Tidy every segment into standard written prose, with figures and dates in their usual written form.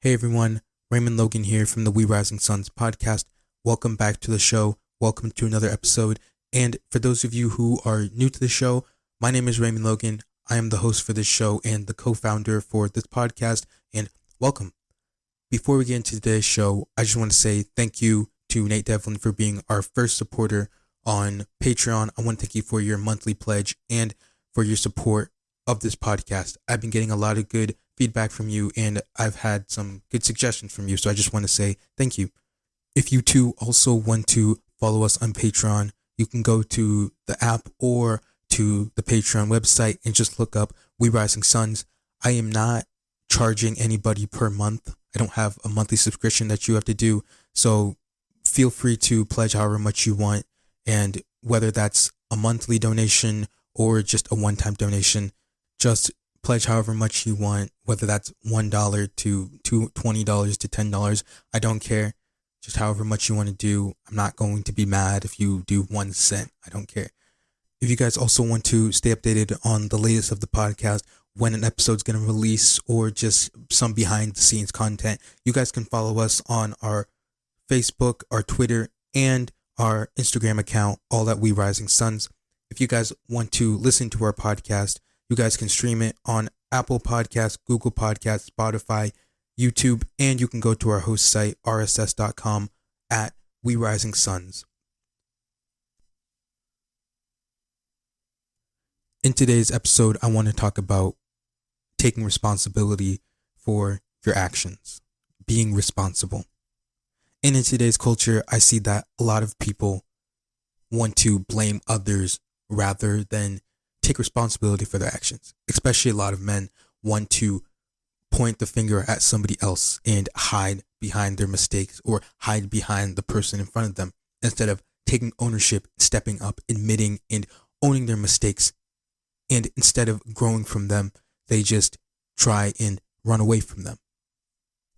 Hey everyone, Raymond Logan here from the We Rising Suns podcast. Welcome back to the show. Welcome to another episode. And for those of you who are new to the show, my name is Raymond Logan. I am the host for this show and the co-founder for this podcast. And welcome. Before we get into today's show, I just want to say thank you to Nate Devlin for being our first supporter on Patreon. I want to thank you for your monthly pledge and for your support of this podcast. I've been getting a lot of good feedback from you and I've had some good suggestions from you. So I just want to say thank you. If you too also want to follow us on Patreon, you can go to the app or to the Patreon website and just look up We Rising Suns. I am not charging anybody per month. I don't have a monthly subscription that you have to do. So feel free to pledge however much you want. And whether that's a monthly donation or just a one-time donation, just pledge however much you want, whether that's $1 to $20 to $10. I don't care. Just however much you want to do. I'm not going to be mad if you do 1 cent. I don't care. If you guys also want to stay updated on the latest of the podcast, when an episode's going to release, or just some behind the scenes content, you guys can follow us on our Facebook, our Twitter, and our Instagram account, all at We Rising Suns. If you guys want to listen to our podcast, you guys can stream it on Apple Podcasts, Google Podcasts, Spotify, YouTube, and you can go to our host site, rss.com, at We Rising Suns. In today's episode, I want to talk about taking responsibility for your actions, being responsible. And in today's culture, I see that a lot of people want to blame others rather than take responsibility for their actions. Especially a lot of men want to point the finger at somebody else and hide behind their mistakes or hide behind the person in front of them instead of taking ownership, stepping up, admitting and owning their mistakes. And instead of growing from them, they just try and run away from them.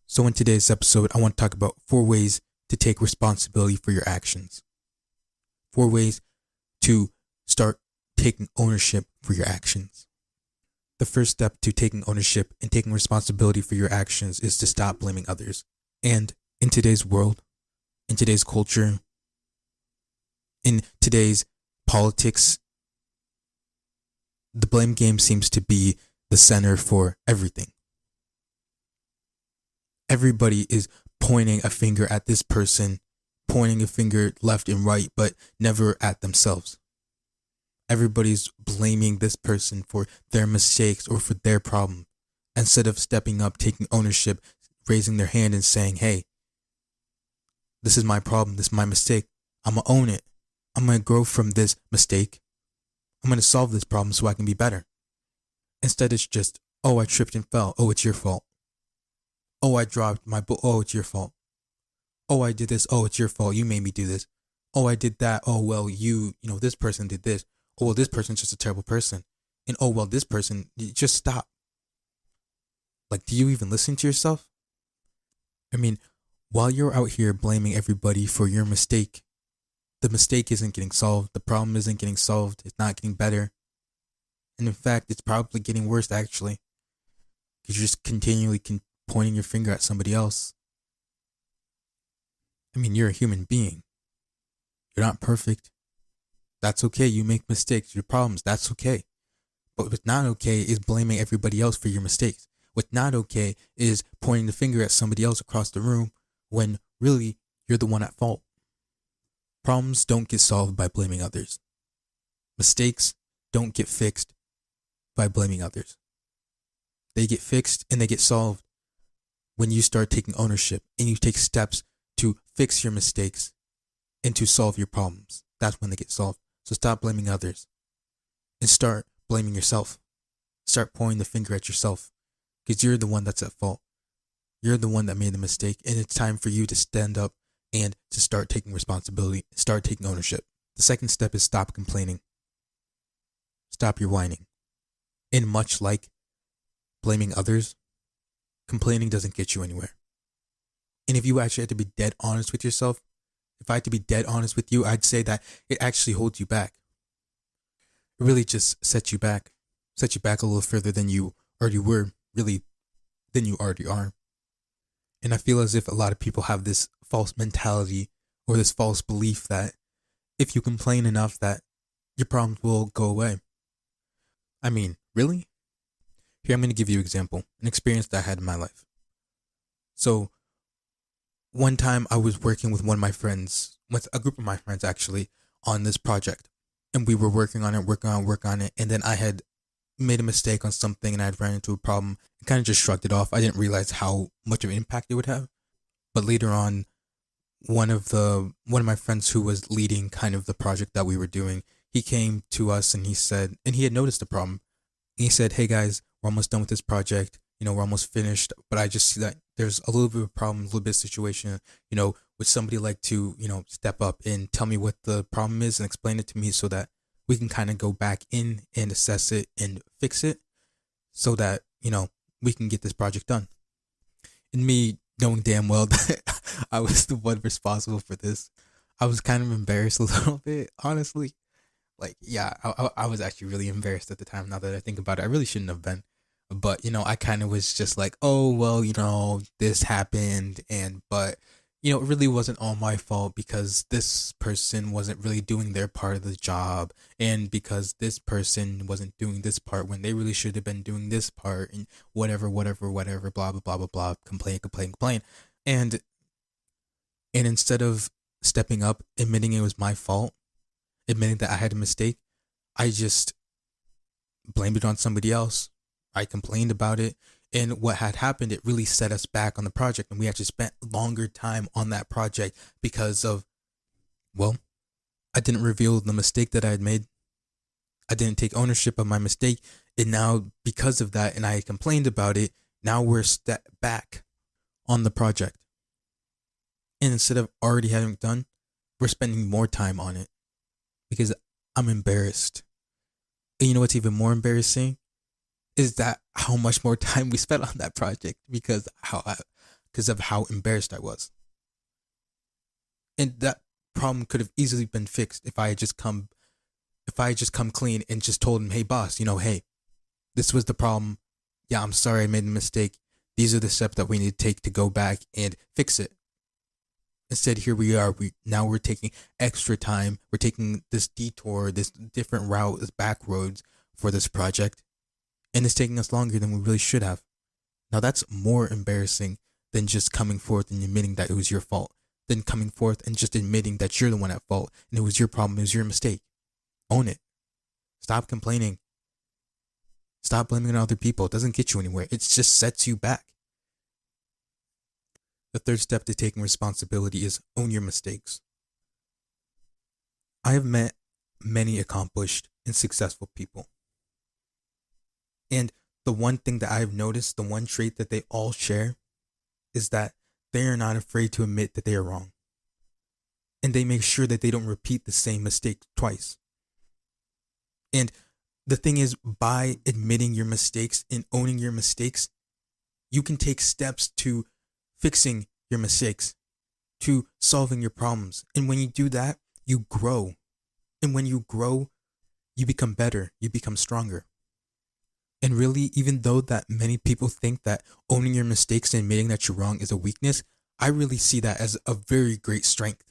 So in today's episode, I want to talk about 4 ways to take responsibility for your actions. 4 ways to start taking ownership for your actions. The first step to taking ownership and taking responsibility for your actions is to stop blaming others. And in today's world, in today's culture, in today's politics, the blame game seems to be the center for everything. Everybody is pointing a finger at this person, pointing a finger left and right, but never at themselves. Everybody's blaming this person for their mistakes or for their problem, instead of stepping up, taking ownership, raising their hand and saying, hey, this is my problem, this is my mistake. I'm going to own it. I'm going to grow from this mistake. I'm going to solve this problem so I can be better. Instead, it's just, oh, I tripped and fell. Oh, it's your fault. Oh, I dropped my book. Oh, it's your fault. Oh, I did this. Oh, it's your fault. You made me do this. Oh, I did that. Oh, well, this person did this. Oh, well, this person's just a terrible person. And oh, well, this person, just stop. Like, do you even listen to yourself? I mean, while you're out here blaming everybody for your mistake, the mistake isn't getting solved. The problem isn't getting solved. It's not getting better. And in fact, it's probably getting worse, actually. Because you're just continually pointing your finger at somebody else. I mean, you're a human being. You're not perfect. That's okay. You make mistakes, your problems. That's okay. But what's not okay is blaming everybody else for your mistakes. What's not okay is pointing the finger at somebody else across the room when really you're the one at fault. Problems don't get solved by blaming others. Mistakes don't get fixed by blaming others. They get fixed and they get solved when you start taking ownership and you take steps to fix your mistakes and to solve your problems. That's when they get solved. So stop blaming others and start blaming yourself. Start pointing the finger at yourself because you're the one that's at fault. You're the one that made the mistake, and it's time for you to stand up and to start taking responsibility, start taking ownership. The second step is stop complaining. Stop your whining. And much like blaming others, complaining doesn't get you anywhere. And if you actually had to be dead honest with yourself, if I had to be dead honest with you, I'd say that it actually holds you back. It really just sets you back a little further than you already were, really, than you already are. And I feel as if a lot of people have this false mentality or this false belief that if you complain enough that your problems will go away. I mean, really? Here, I'm going to give you an example, an experience that I had in my life. So one time I was working with one of my friends, with a group of my friends actually, on this project. And we were working on it. And then I had made a mistake on something and I had ran into a problem and kind of just shrugged it off. I didn't realize how much of an impact it would have. But later on, one of my friends who was leading kind of the project that we were doing, he came to us and he said, and he had noticed the problem. And he said, "Hey guys, we're almost done with this project. We're almost finished, but I just see that there's a little bit of a problem, a little bit of situation. Would somebody like to, step up and tell me what the problem is and explain it to me so that we can kind of go back in and assess it and fix it so that, we can get this project done." And me knowing damn well that I was the one responsible for this, I was kind of embarrassed a little bit, honestly. Like, yeah, I was actually really embarrassed at the time. Now that I think about it, I really shouldn't have been. But, I kind of was just like, oh, well, this happened. But it really wasn't all my fault because this person wasn't really doing their part of the job. And because this person wasn't doing this part when they really should have been doing this part and whatever, blah, blah, blah, blah, blah, complain. And instead of stepping up, admitting it was my fault, admitting that I had a mistake, I just blamed it on somebody else. I complained about it. And what had happened, it really set us back on the project. And we actually spent longer time on that project because of, well, I didn't reveal the mistake that I had made. I didn't take ownership of my mistake. And now because of that, and I complained about it, now we're step back on the project. And instead of already having it done, we're spending more time on it because I'm embarrassed. And you know what's even more embarrassing? Is that how much more time we spent on that project because of how embarrassed I was. And that problem could have easily been fixed if I had just come clean and just told him, "Hey boss, hey, this was the problem. Yeah, I'm sorry I made a mistake. These are the steps that we need to take to go back and fix it." Instead, here we are. We're taking extra time. We're taking this detour, this different route, this back roads for this project. And it's taking us longer than we really should have. Now that's more embarrassing than just coming forth and admitting that it was your fault. Than coming forth and just admitting that you're the one at fault and it was your problem, it was your mistake. Own it. Stop complaining. Stop blaming it on other people. It doesn't get you anywhere. It just sets you back. The third step to taking responsibility is own your mistakes. I have met many accomplished and successful people. And the one thing that I've noticed, the one trait that they all share is that they are not afraid to admit that they are wrong. And they make sure that they don't repeat the same mistake twice. And the thing is, by admitting your mistakes and owning your mistakes, you can take steps to fixing your mistakes, to solving your problems. And when you do that, you grow. And when you grow, you become better, you become stronger. And really, even though that many people think that owning your mistakes and admitting that you're wrong is a weakness, I really see that as a very great strength.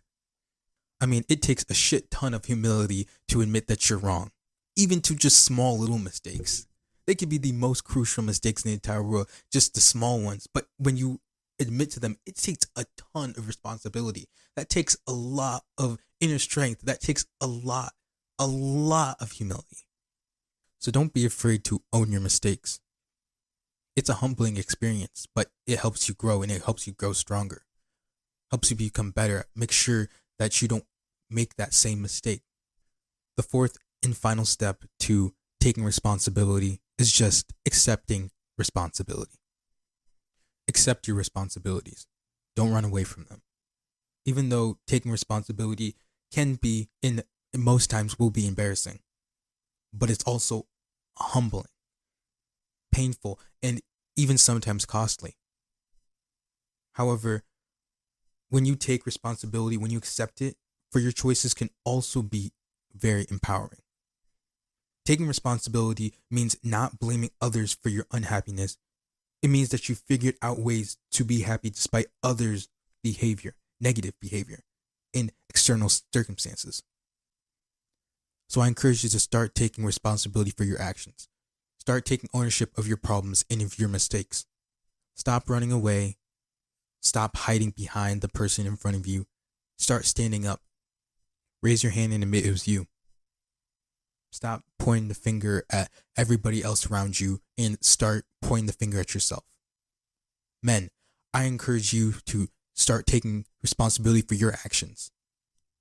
I mean, it takes a shit ton of humility to admit that you're wrong, even to just small little mistakes. They could be the most crucial mistakes in the entire world, just the small ones. But when you admit to them, it takes a ton of responsibility. That takes a lot of inner strength. That takes a lot of humility. So don't be afraid to own your mistakes. It's a humbling experience, but it helps you grow and it helps you grow stronger. Helps you become better. Make sure that you don't make that same mistake. The fourth and final step to taking responsibility is just accepting responsibility. Accept your responsibilities. Don't run away from them. Even though taking responsibility can be, in most times, will be embarrassing, but it's also humbling, painful, and even sometimes costly. However, when you take responsibility, when you accept it, for your choices can also be very empowering. Taking responsibility means not blaming others for your unhappiness, It means that you figured out ways to be happy despite others' behavior, negative behavior, in external circumstances. So I encourage you to start taking responsibility for your actions. Start taking ownership of your problems and of your mistakes. Stop running away. Stop hiding behind the person in front of you. Start standing up. Raise your hand and admit it was you. Stop pointing the finger at everybody else around you and start pointing the finger at yourself. Men, I encourage you to start taking responsibility for your actions,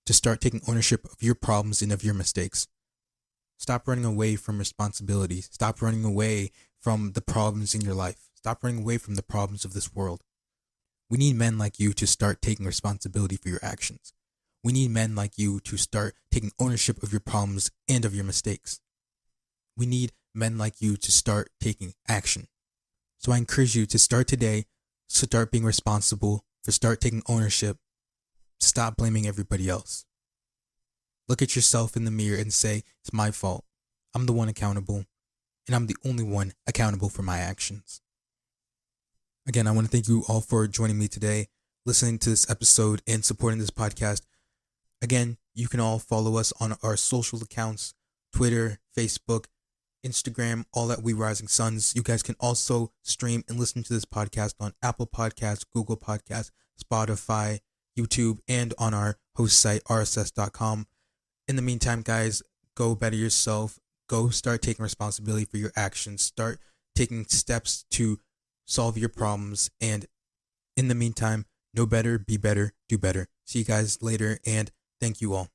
to start taking ownership of your problems and of your mistakes. Stop running away from responsibility. Stop running away from the problems in your life. Stop running away from the problems of this world. We need men like you to start taking responsibility for your actions. We need men like you to start taking ownership of your problems and of your mistakes. We need men like you to start taking action. So I encourage you to start today, start being responsible, to start taking ownership, stop blaming everybody else. Look at yourself in the mirror and say, it's my fault. I'm the one accountable, and I'm the only one accountable for my actions. Again, I want to thank you all for joining me today, listening to this episode, and supporting this podcast. Again, you can all follow us on our social accounts, Twitter, Facebook, Instagram, all at We Rising Suns. You guys can also stream and listen to this podcast on Apple Podcasts, Google Podcasts, Spotify, YouTube, and on our host site, rss.com. In the meantime, guys, go better yourself. Go start taking responsibility for your actions. Start taking steps to solve your problems. And in the meantime, know better, be better, do better. See you guys later, and thank you all.